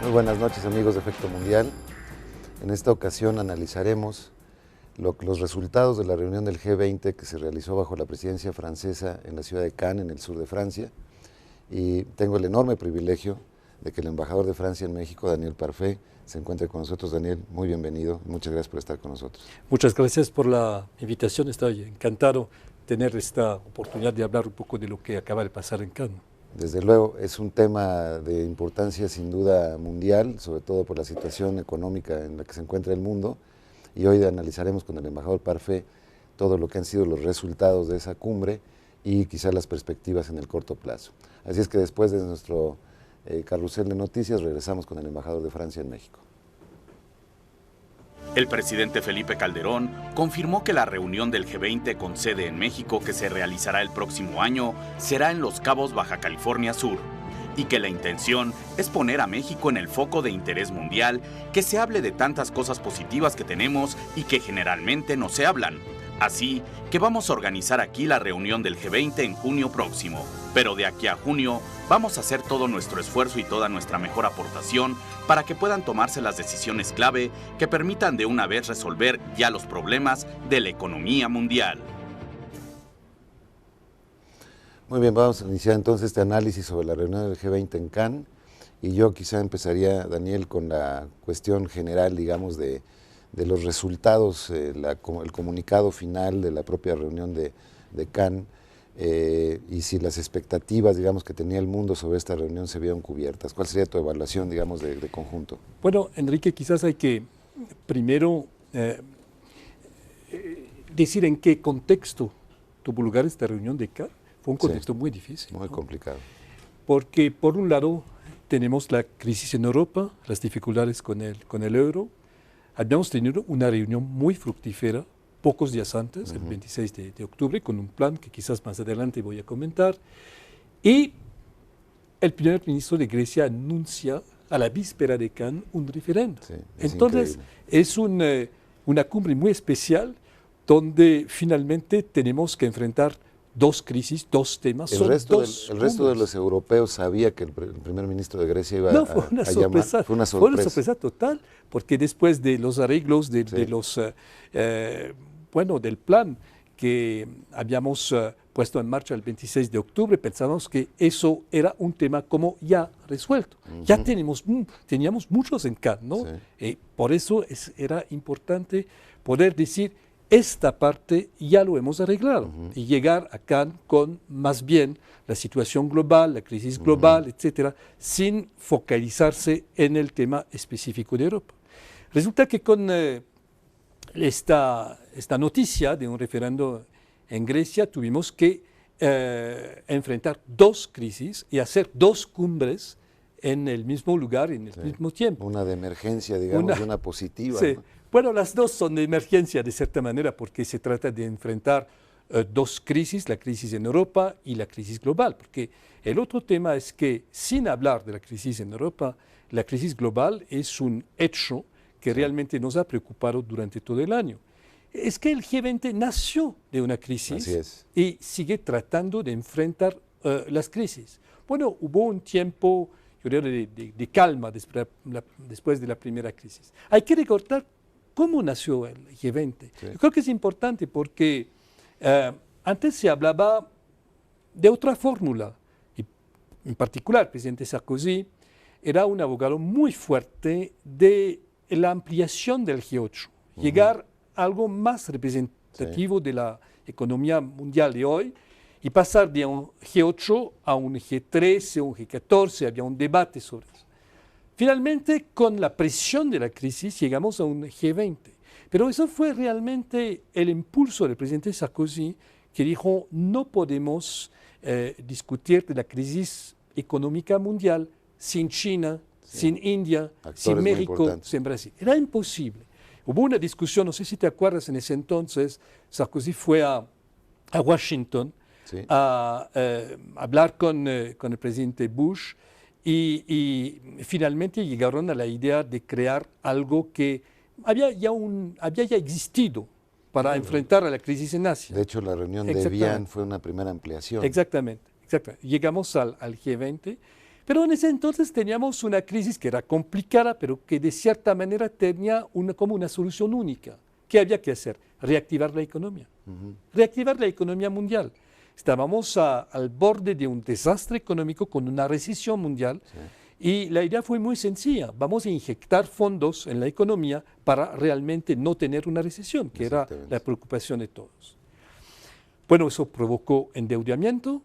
Muy buenas noches, amigos de Efecto Mundial. En esta ocasión analizaremos los resultados de la reunión del G20 que se realizó bajo la presidencia francesa en la ciudad de Cannes, en el sur de Francia. Y tengo el enorme privilegio de que el embajador de Francia en México, Daniel Parfait, se encuentre con nosotros. Daniel, muy bienvenido. Muchas gracias por estar con nosotros. Muchas gracias por la invitación. Estoy encantado de tener esta oportunidad de hablar un poco de lo que acaba de pasar en Cannes. Desde luego, es un tema de importancia sin duda mundial, sobre todo por la situación económica en la que se encuentra el mundo, y hoy analizaremos con el embajador Parfait todo lo que han sido los resultados de esa cumbre y quizás las perspectivas en el corto plazo. Así es que después de nuestro carrusel de noticias regresamos con el embajador de Francia en México. El presidente Felipe Calderón confirmó que la reunión del G20 con sede en México, que se realizará el próximo año, será en Los Cabos, Baja California Sur, y que la intención es poner a México en el foco de interés mundial, que se hable de tantas cosas positivas que tenemos y que generalmente no se hablan. Así que vamos a organizar aquí la reunión del G20 en junio próximo, pero de aquí a junio vamos a hacer todo nuestro esfuerzo y toda nuestra mejor aportación para que puedan tomarse las decisiones clave que permitan de una vez resolver ya los problemas de la economía mundial. Muy bien, vamos a iniciar entonces este análisis sobre la reunión del G20 en Cannes, y yo quizá empezaría, Daniel, con la cuestión general, digamos, de los resultados, el comunicado final de la propia reunión de Cannes, y si las expectativas, digamos, que tenía el mundo sobre esta reunión se vieron cubiertas. ¿Cuál sería tu evaluación, digamos, de conjunto? Bueno, Enrique, quizás hay que primero decir en qué contexto tuvo lugar esta reunión de Cannes. Fue un contexto muy difícil. Muy complicado. Porque, por un lado, tenemos la crisis en Europa, las dificultades con el euro. Habíamos tenido una reunión muy fructífera pocos días antes, el 26 de octubre, con un plan que quizás más adelante voy a comentar. Y el primer ministro de Grecia anuncia a la víspera de Cannes un referéndum. Sí, entonces, es una cumbre muy especial donde finalmente tenemos que enfrentar dos crisis, dos temas. El resto de los europeos sabía que el primer ministro de Grecia iba a llamar. Fue una sorpresa total, porque después de los arreglos, del plan que habíamos puesto en marcha el 26 de octubre, pensábamos que eso era un tema como ya resuelto. Ya teníamos muchos en Cannes, ¿no? Sí. Por eso era importante poder decir, esta parte ya lo hemos arreglado, y llegar a Cannes con más bien la situación global, la crisis global, etcétera, sin focalizarse en el tema específico de Europa. Resulta que con esta noticia de un referéndum en Grecia tuvimos que enfrentar dos crisis y hacer dos cumbres en el mismo lugar, en el mismo tiempo. Una de emergencia, digamos, y una positiva. Sí. ¿No? Bueno, las dos son de emergencia de cierta manera porque se trata de enfrentar dos crisis, la crisis en Europa y la crisis global. Porque el otro tema es que, sin hablar de la crisis en Europa, la crisis global es un hecho que realmente nos ha preocupado durante todo el año. Es que el G20 nació de una crisis y sigue tratando de enfrentar las crisis. Bueno, hubo un tiempo, yo diría, de calma después de la primera crisis. Hay que recordar cómo nació el G20. Sí. Yo creo que es importante porque antes se hablaba de otra fórmula. Y en particular, el presidente Sarkozy era un abogado muy fuerte de la ampliación del G8. Llegar a algo más representativo de la economía mundial de hoy y pasar de un G8 a un G13, un G14. Había un debate sobre eso. Finalmente, con la presión de la crisis, llegamos a un G20. Pero eso fue realmente el impulso del presidente Sarkozy, que dijo, no podemos discutir de la crisis económica mundial sin China, sin India, sin México, sin Brasil. Era imposible. Hubo una discusión, no sé si te acuerdas, en ese entonces, Sarkozy fue a Washington a hablar con el presidente Bush, y finalmente llegaron a la idea de crear algo que había ya existido para enfrentar a la crisis en Asia. De hecho, la reunión de Vian fue una primera ampliación. Exactamente. Llegamos al G20, Pero en ese entonces teníamos una crisis que era complicada, pero que de cierta manera tenía como una solución única. ¿Qué había que hacer? Reactivar la economía. Reactivar la economía mundial. Estábamos al borde de un desastre económico con una recesión mundial. Sí. Y la idea fue muy sencilla. Vamos a inyectar fondos en la economía para realmente no tener una recesión, que era la preocupación de todos. Bueno, eso provocó endeudamiento,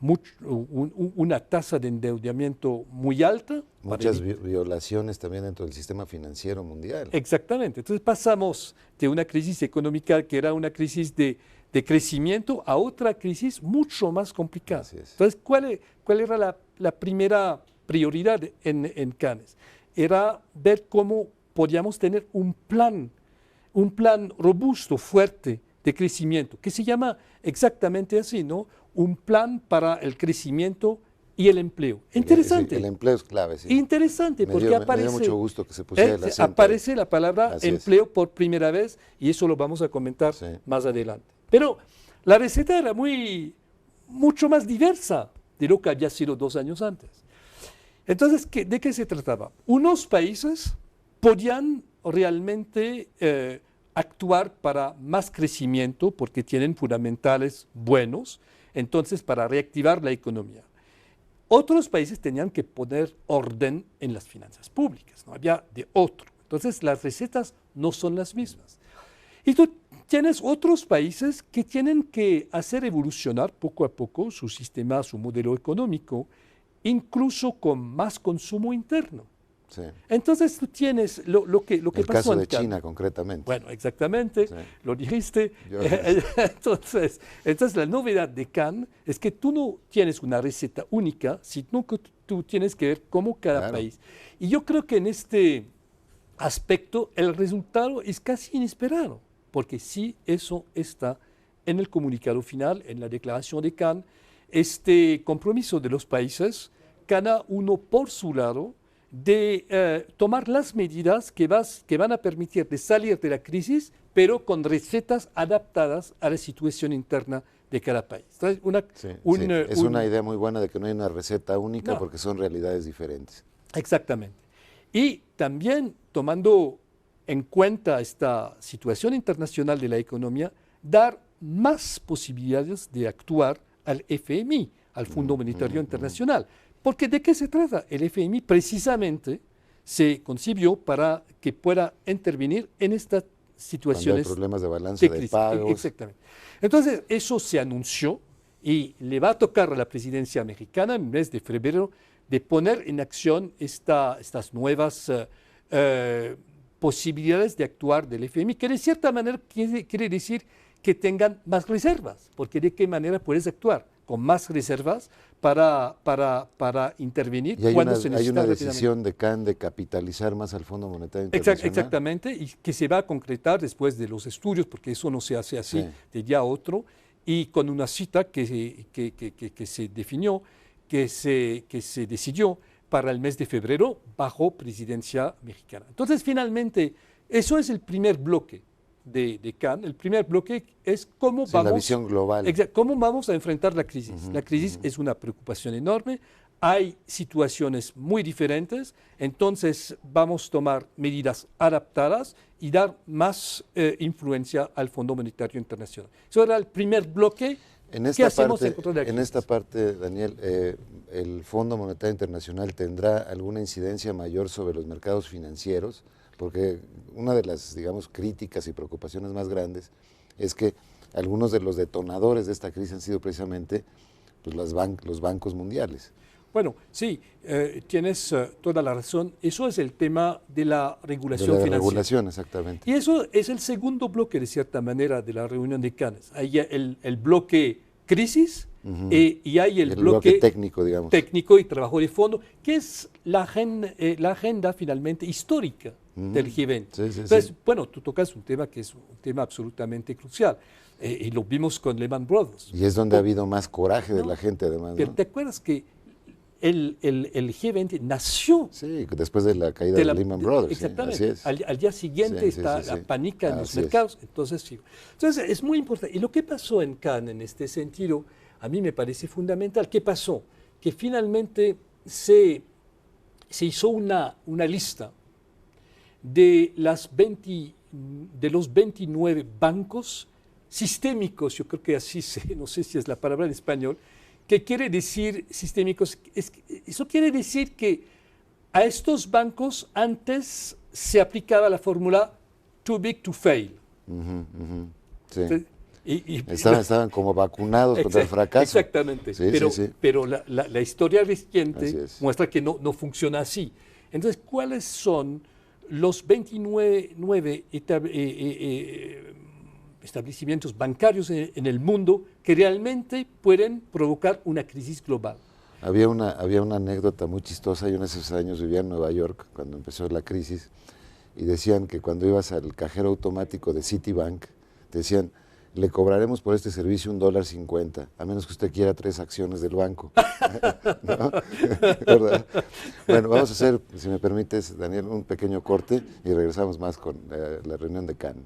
una tasa de endeudamiento muy alta. Muchas violaciones también dentro del sistema financiero mundial. Exactamente. Entonces pasamos de una crisis económica que era una crisis de crecimiento a otra crisis mucho más complicada. Entonces, ¿cuál era la primera prioridad en Cannes? Era ver cómo podíamos tener un plan robusto, fuerte de crecimiento, que se llama exactamente así, ¿no? Un plan para el crecimiento y el empleo. Interesante. El empleo es clave, sí. Interesante, porque me dio mucho gusto que se pusiera el acento. Aparece la palabra Así empleo por primera vez y eso lo vamos a comentar más adelante. Pero la receta era mucho más diversa de lo que había sido 2 años antes. Entonces, ¿de qué se trataba? Unos países podían realmente actuar para más crecimiento porque tienen fundamentales buenos, entonces para reactivar la economía. Otros países tenían que poner orden en las finanzas públicas, no había de otro. Entonces las recetas no son las mismas. Y tú tienes otros países que tienen que hacer evolucionar poco a poco su sistema, su modelo económico, incluso con más consumo interno. Sí. Entonces tú tienes lo que pasó en Cannes. El caso de China, concretamente. Bueno, exactamente, lo dijiste. Entonces la novedad de Cannes es que tú no tienes una receta única, sino que tú tienes que ver cómo cada país. Y yo creo que en este aspecto el resultado es casi inesperado, porque sí, eso está en el comunicado final, en la declaración de Cannes, este compromiso de los países, cada uno por su lado, de tomar las medidas que van a permitir de salir de la crisis, pero con recetas adaptadas a la situación interna de cada país. Entonces, es una idea muy buena de que no hay una receta única porque son realidades diferentes. Exactamente. Y también tomando en cuenta esta situación internacional de la economía, dar más posibilidades de actuar al FMI, al Fondo Monetario Internacional. Porque ¿de qué se trata? El FMI precisamente se concibió para que pueda intervenir en estas situaciones. Cuando hay problemas de balanza de pagos. Exactamente. Entonces, eso se anunció y le va a tocar a la presidencia americana en el mes de febrero de poner en acción estas nuevas posibilidades de actuar del FMI, que de cierta manera quiere decir que tengan más reservas, porque ¿de qué manera puedes actuar? Con más reservas para intervenir cuando se necesita. Hay una decisión de Cannes de capitalizar más al Fondo Monetario Internacional. Exactamente, y que se va a concretar después de los estudios, porque eso no se hace así de día a otro, y con una cita que se definió, que se decidió para el mes de febrero bajo presidencia mexicana. Entonces, finalmente, eso es el primer bloque de Cannes. El primer bloque es cómo la visión global. Cómo vamos a enfrentar la crisis. La crisis es una preocupación enorme, hay situaciones muy diferentes, entonces vamos a tomar medidas adaptadas y dar más influencia al Fondo Monetario Internacional. Eso era el primer bloque. En esta parte, Daniel, ¿el Fondo Monetario Internacional tendrá alguna incidencia mayor sobre los mercados financieros? Porque una de las, digamos, críticas y preocupaciones más grandes es que algunos de los detonadores de esta crisis han sido precisamente pues, los bancos mundiales. Bueno, sí, tienes toda la razón. Eso es el tema de la regulación financiera. Regulación, exactamente. Y eso es el segundo bloque, de cierta manera, de la reunión de Cannes. Hay el bloque crisis y hay el bloque técnico, digamos. Técnico y trabajo de fondo, que es la agenda finalmente histórica del G20. Entonces, bueno, tú tocas un tema que es un tema absolutamente crucial. Y lo vimos con Lehman Brothers. Y es donde ha habido más coraje de la gente, además. Pero ¿te acuerdas que el G20 nació después de la caída de Lehman Brothers? Exactamente. Al día siguiente la pánica en los mercados. Entonces, es muy importante. Y lo que pasó en Cannes en este sentido, a mí me parece fundamental. ¿Qué pasó? Que finalmente se hizo una lista de los 29 bancos sistémicos, yo creo que así no sé si es la palabra en español, que quiere decir sistémicos. Eso quiere decir que a estos bancos antes se aplicaba la fórmula too big to fail. Sí. Entonces, estaban como vacunados contra el fracaso. Exactamente, Sí, pero la historia reciente muestra que no funciona así. Entonces, ¿cuáles son los 29 establecimientos bancarios en el mundo que realmente pueden provocar una crisis global? Había una anécdota muy chistosa. Yo en esos años vivía en Nueva York cuando empezó la crisis y decían que cuando ibas al cajero automático de Citibank, te decían: le cobraremos por este servicio $1.50, a menos que usted quiera 3 acciones del banco. ¿No? ¿Verdad? Bueno, vamos a hacer, si me permites, Daniel, un pequeño corte y regresamos más con la reunión de Cannes.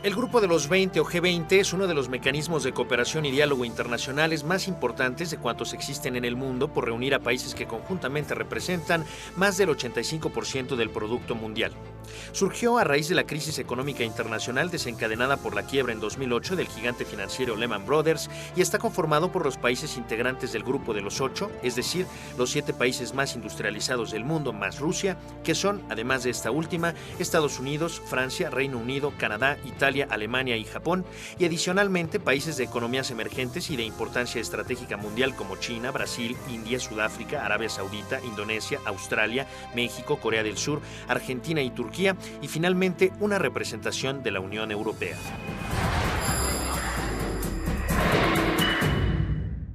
El Grupo de los 20 o G20 es uno de los mecanismos de cooperación y diálogo internacionales más importantes de cuantos existen en el mundo por reunir a países que conjuntamente representan más del 85% del Producto Mundial. Surgió a raíz de la crisis económica internacional desencadenada por la quiebra en 2008 del gigante financiero Lehman Brothers y está conformado por los países integrantes del Grupo de los 8, es decir, los 7 países más industrializados del mundo más Rusia, que son, además de esta última, Estados Unidos, Francia, Reino Unido, Canadá, Italia, Alemania y Japón, y adicionalmente países de economías emergentes y de importancia estratégica mundial como China, Brasil, India, Sudáfrica, Arabia Saudita, Indonesia, Australia, México, Corea del Sur, Argentina y Turquía, y finalmente una representación de la Unión Europea.